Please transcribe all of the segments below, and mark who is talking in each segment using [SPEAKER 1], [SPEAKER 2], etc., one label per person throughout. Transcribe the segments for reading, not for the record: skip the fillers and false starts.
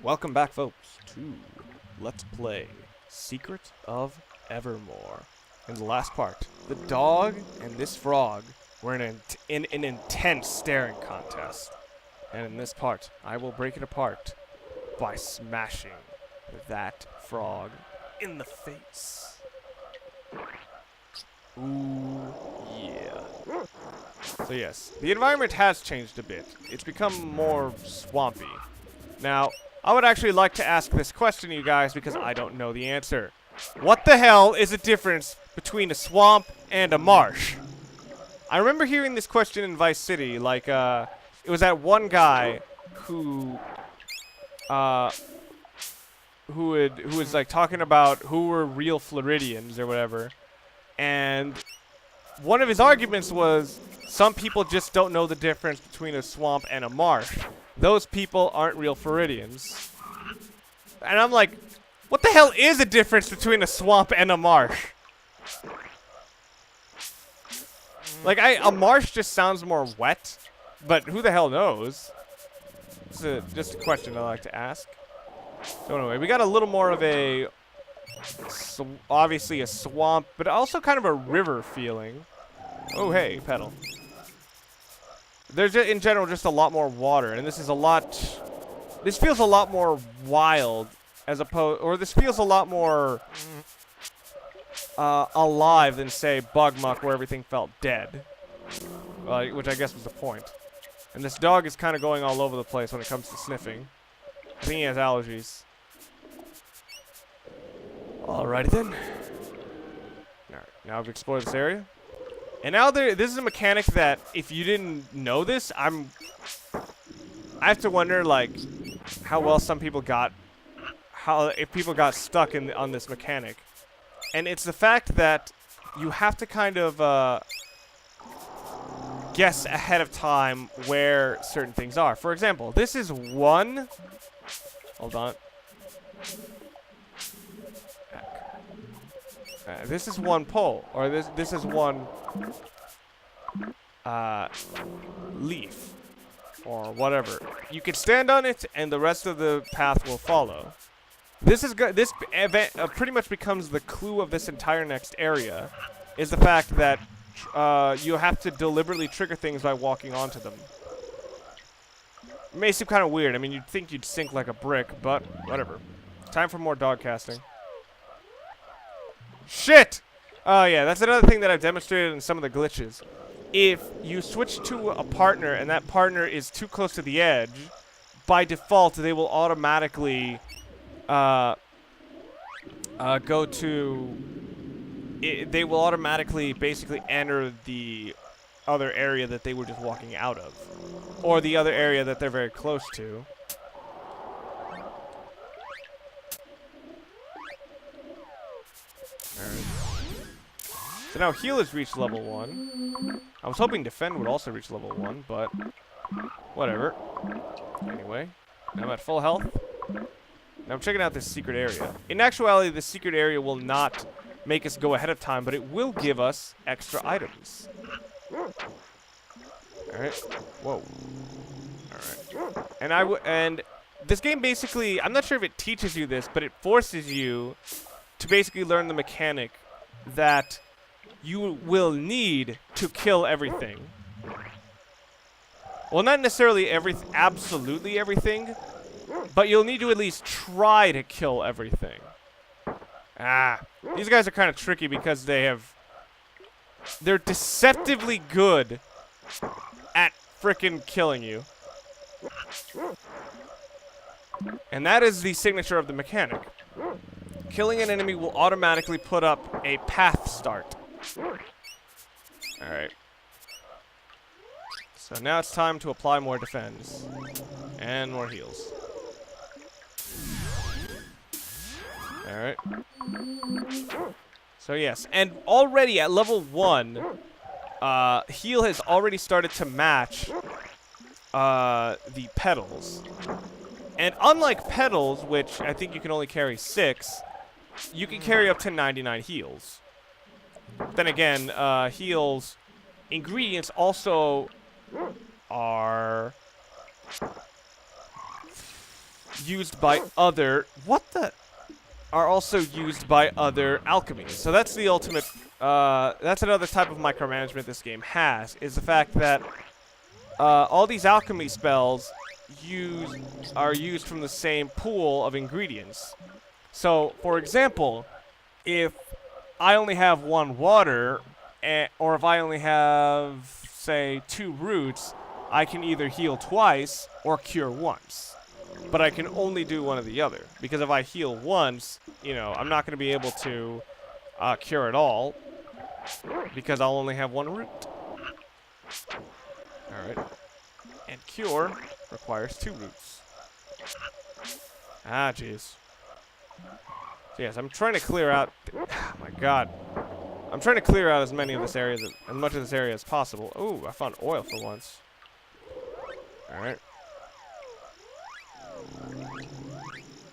[SPEAKER 1] Welcome back, folks, to Let's Play Secret of Evermore. In the last part, the dog and this frog were in an intense staring contest. And in this part, I will break it apart by smashing that frog in the face. Ooh, yeah. So yes, the environment has changed a bit. It's become more swampy. Now, I would actually like to ask this question, you guys, because I don't know the answer. What the hell is the difference between a swamp and a marsh? I remember hearing this question in Vice City, like, it was that one guy who was like talking about who were real Floridians or whatever, and one of his arguments was some people just don't know the difference between a swamp and a marsh. Those people aren't real Floridians. And I'm like, what the hell is the difference between a swamp and a marsh? Like, a marsh just sounds more wet, but who the hell knows? It's just a question I like to ask. So anyway, we got a little more of a, obviously a swamp, but also kind of a river feeling. Oh, hey, pedal. There's, in general, just a lot more water, and this feels a lot more wild, as opposed, or this feels a lot more alive than, say, Bugmuck, where everything felt dead. Which I guess was the point. And this dog is kind of going all over the place when it comes to sniffing. I think he has allergies. Alrighty then. Alright, now we've explored this area. And now this is a mechanic that, if you didn't know this, I have to wonder, like, how well some people got, if people got stuck on this mechanic. And it's the fact that you have to kind of guess ahead of time where certain things are. For example, this is one. Hold on. This is one pole, or this is one leaf, or whatever. You can stand on it, and the rest of the path will follow. This event pretty much becomes the clue of this entire next area, is the fact that you have to deliberately trigger things by walking onto them. It may seem kind of weird. I mean, you'd think you'd sink like a brick, but whatever. Time for more dog casting. Shit! Oh yeah, that's another thing that I've demonstrated in some of the glitches. If you switch to a partner and that partner is too close to the edge, by default they will automatically they will automatically basically enter the other area that they were just walking out of, or the other area that they're very close to. So now heal has reached level 1. I was hoping defend would also reach level 1, but whatever. Anyway, now I'm at full health. Now I'm checking out this secret area. In actuality, this secret area will not make us go ahead of time, but it will give us extra items. Alright. Whoa. Alright. And this game basically, I'm not sure if it teaches you this, but it forces you to basically learn the mechanic that you will need to kill everything. Well, not necessarily absolutely everything, but you'll need to at least try to kill everything. These guys are kind of tricky because they're deceptively good at frickin' killing you. And that is the signature of the mechanic. Killing an enemy will automatically put up a path start. Alright. So now it's time to apply more defense. And more heals. Alright. So yes, and already at level 1, heal has already started to match the pedals. And unlike pedals, which I think you can only carry 6, you can carry up to 99 heals. Then again, heals ingredients also are used by other... What the... Are also used by other alchemies. So that's the ultimate... that's another type of micromanagement this game has, is the fact that all these alchemy spells are used from the same pool of ingredients. So, for example, if I only have 1 water, or if I only have, say, 2 roots, I can either heal twice or cure once. But I can only do one or the other. Because if I heal once, you know, I'm not going to be able to cure at all. Because I'll only have 1 root. Alright. And cure requires 2 roots. Ah, jeez. So yes, I'm trying to clear out... Oh my god. I'm trying to clear out as much of this area as possible. Ooh, I found oil for once. Alright.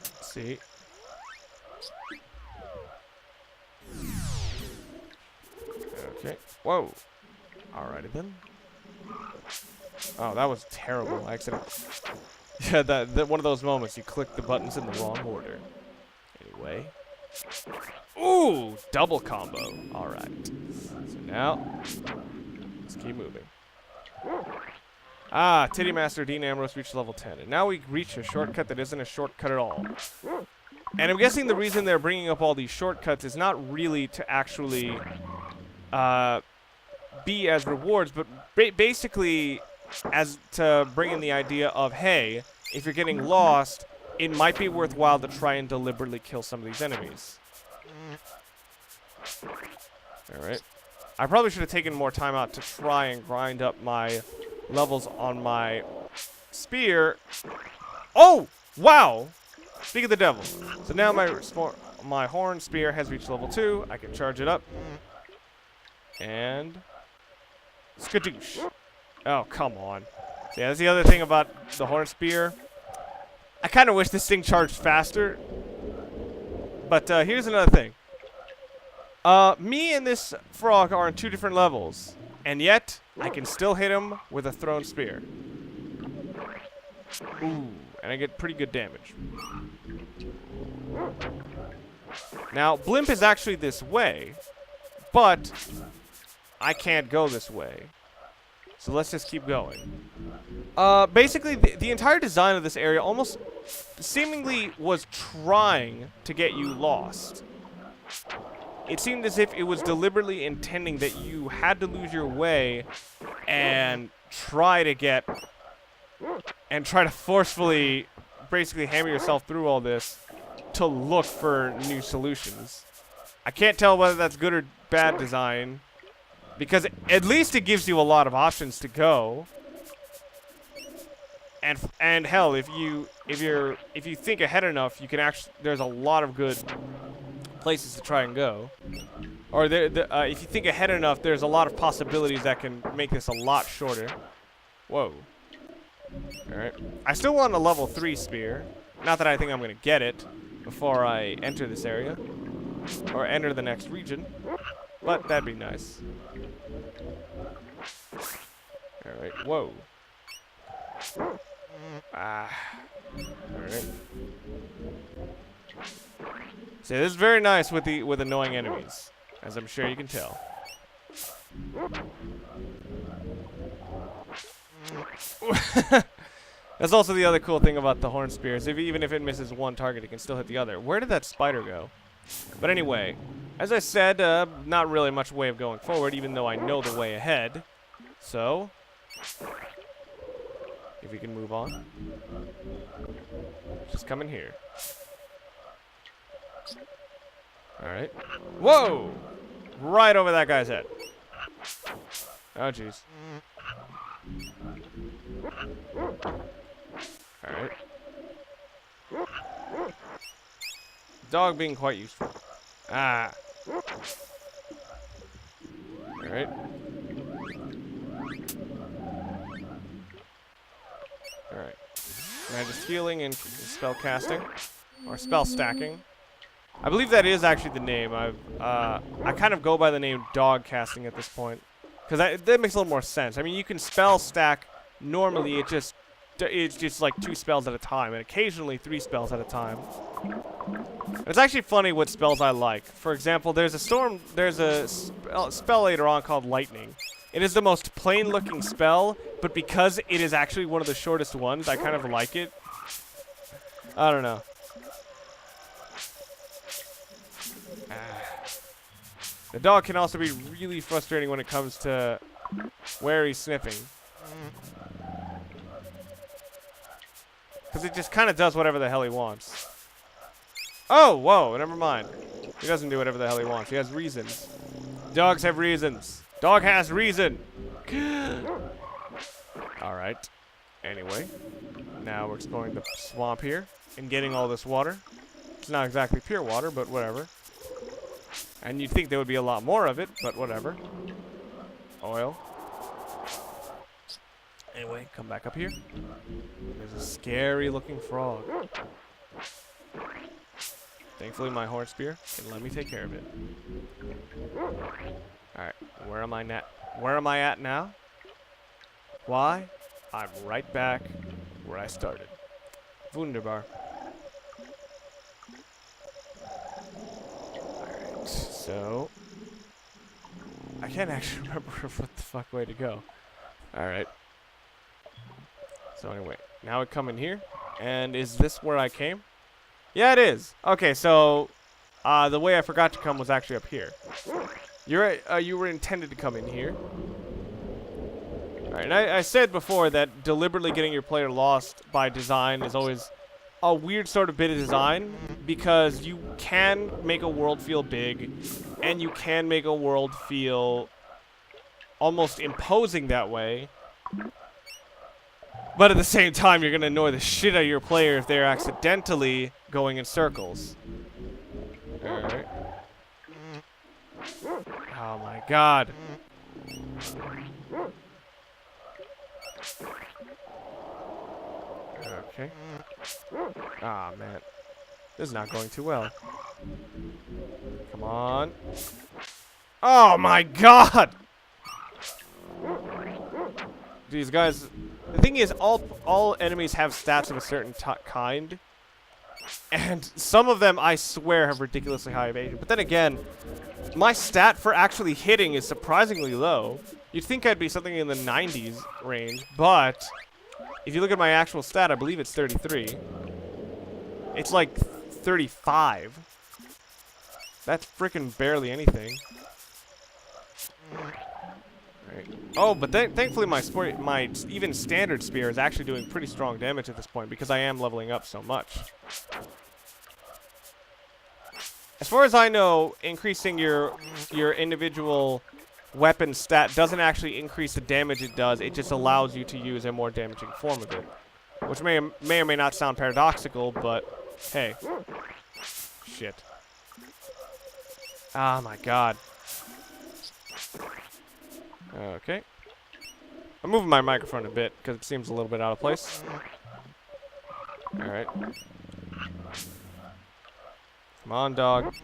[SPEAKER 1] Let's see. Okay. Whoa. Alrighty then. Oh, that was a terrible accident. Yeah, that one of those moments you click the buttons in the wrong order. Anyway. Ooh, double combo. Alright. So now, let's keep moving. Ah, Titty Master Dean Ambrose reached level 10. And now we reach a shortcut that isn't a shortcut at all. And I'm guessing the reason they're bringing up all these shortcuts is not really to actually be as rewards, but basically as to bring in the idea of, hey, if you're getting lost, it might be worthwhile to try and deliberately kill some of these enemies. Alright. I probably should have taken more time out to try and grind up my levels on my spear. Oh! Wow! Speak of the devil. So now my horn spear has reached level 2. I can charge it up. And... skadoosh. Oh, come on. So yeah, that's the other thing about the horn spear. I kind of wish this thing charged faster. But here's another thing. Me and this frog are on 2 different levels. And yet, I can still hit him with a thrown spear. Ooh, and I get pretty good damage. Now, Blimp is actually this way. But I can't go this way. So let's just keep going. Basically, the entire design of this area almost seemingly was trying to get you lost. It seemed as if it was deliberately intending that you had to lose your way and try to forcefully basically hammer yourself through all this to look for new solutions. I can't tell whether that's good or bad design, because at least it gives you a lot of options to go. And hell, if you think ahead enough, you can actually, there's a lot of good places to try and go. Or if you think ahead enough, there's a lot of possibilities that can make this a lot shorter. Whoa. Alright. I still want a level 3 spear. Not that I think I'm going to get it before I enter this area. Or enter the next region. But that'd be nice. Alright. Whoa. Ah. Alright. See, this is very nice with annoying enemies, as I'm sure you can tell. That's also the other cool thing about the horn spears. Even if it misses one target, it can still hit the other. Where did that spider go? But anyway, as I said, not really much way of going forward, even though I know the way ahead. So, if we can move on. Just come in here. Alright. Whoa! Right over that guy's head. Oh, jeez. Alright. Dog being quite useful. Ah. Alright. Alright. Now just healing and spell casting. Or spell stacking. I believe that is actually the name. I kind of go by the name dog casting at this point. Because that makes a little more sense. I mean, you can spell stack normally. It just it's just like 2 spells at a time, and occasionally 3 spells at a time. It's actually funny what spells I like. For example, there's a spell later on called Lightning. It is the most plain-looking spell, but because it is actually one of the shortest ones, I kind of like it. I don't know. The dog can also be really frustrating when it comes to where he's sniffing. Because it just kind of does whatever the hell he wants. Oh, whoa, never mind. He doesn't do whatever the hell he wants. He has reasons. Dogs have reasons. Dog has reason. Alright. Anyway. Now we're exploring the swamp here and getting all this water. It's not exactly pure water, but whatever. And you'd think there would be a lot more of it, but whatever. Oil. Anyway, come back up here. There's a scary looking frog. Thankfully my horn spear can let me take care of it. Alright, where am I at now? Why? I'm right back where I started. Wunderbar. Alright, so I can't actually remember what the fuck way to go. Alright. So anyway, now we come in here. And is this where I came? Yeah, it is. Okay, so the way I forgot to come was actually up here. You were intended to come in here. Alright, and I said before that deliberately getting your player lost by design is always a weird sort of bit of design, because you can make a world feel big, and you can make a world feel almost imposing that way. But at the same time, you're going to annoy the shit out of your player if they're accidentally going in circles. Alright. Oh my god. Okay. Ah, man. This is not going too well. Come on. Oh my god! These guys... The thing is, all enemies have stats of a certain kind. And some of them, I swear, have ridiculously high evasion. But then again, my stat for actually hitting is surprisingly low. You'd think I'd be something in the 90s range, but if you look at my actual stat, I believe it's 33. It's like 35. That's freaking barely anything. Right. Oh, but thankfully my even standard spear is actually doing pretty strong damage at this point because I am leveling up so much. As far as I know, increasing your individual weapon stat doesn't actually increase the damage it does. It just allows you to use a more damaging form of it, which may or may not sound paradoxical, but hey, shit. Oh my god. Okay. I'm moving my microphone a bit because it seems a little bit out of place. Alright. Come on, dog.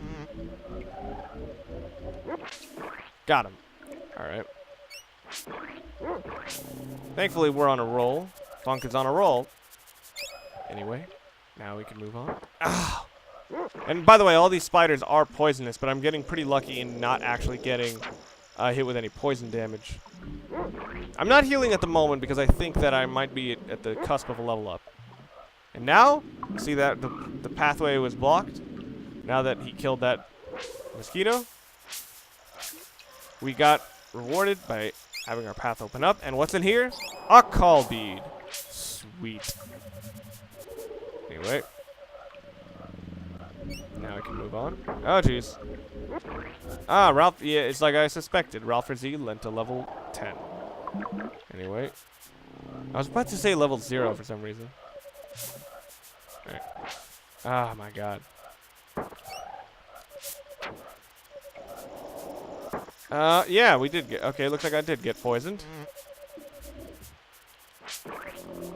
[SPEAKER 1] Got him. Alright. Thankfully, we're on a roll. Funk is on a roll. Anyway, now we can move on. Ah! And by the way, all these spiders are poisonous, but I'm getting pretty lucky in not actually getting hit with any poison damage. I'm not healing at the moment because I think that I might be at the cusp of a level up. And now, see that the pathway was blocked? Now that he killed that mosquito, we got rewarded by having our path open up. And what's in here? A call bead. Sweet. Anyway. Now I can move on. Oh, jeez. Ah, Ralph. Yeah, it's like I suspected. Ralph Z lent to level 10. Anyway. I was about to say level 0 for some reason. Alright. Ah, my god. Yeah, we did get... Okay, looks like I did get poisoned.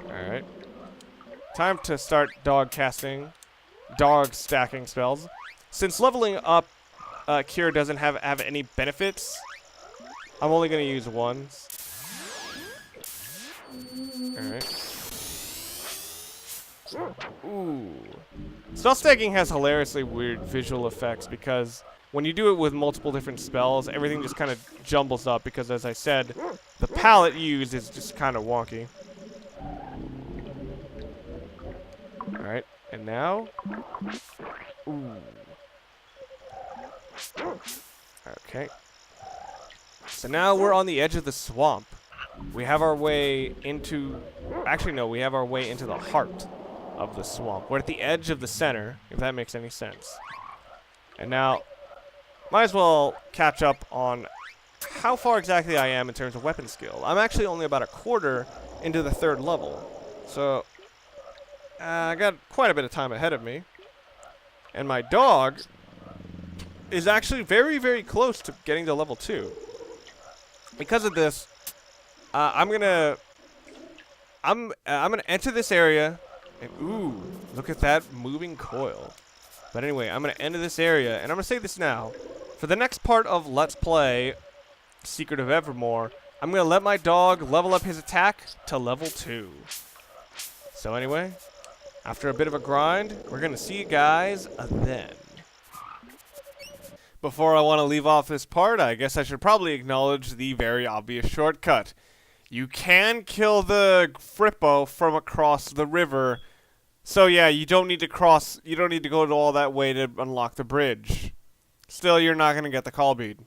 [SPEAKER 1] Alright. Time to start dog stacking spells. Since leveling up Cure doesn't have any benefits, I'm only going to use ones. Alright. Ooh. Spell stacking has hilariously weird visual effects because when you do it with multiple different spells, everything just kind of jumbles up because, as I said, the palette used is just kind of wonky. Alright, and now? Ooh. Okay. So now we're on the edge of the swamp. We have our way into... Actually, no, we have our way into the heart of the swamp. We're at the edge of the center, if that makes any sense. And now, might as well catch up on how far exactly I am in terms of weapon skill. I'm actually only about a quarter into the 3rd level. So, I got quite a bit of time ahead of me. And my dog is actually very, very close to getting to level 2. Because of this, I'm gonna enter this area, and ooh, look at that moving coil. But anyway, I'm gonna enter this area, and I'm gonna say this now. For the next part of Let's Play Secret of Evermore, I'm gonna let my dog level up his attack to level 2. So anyway, after a bit of a grind, we're gonna see you guys then. Before I want to leave off this part, I guess I should probably acknowledge the very obvious shortcut. You can kill the Frippo from across the river. So yeah, you don't need to go to all that way to unlock the bridge. Still, you're not going to get the call bead.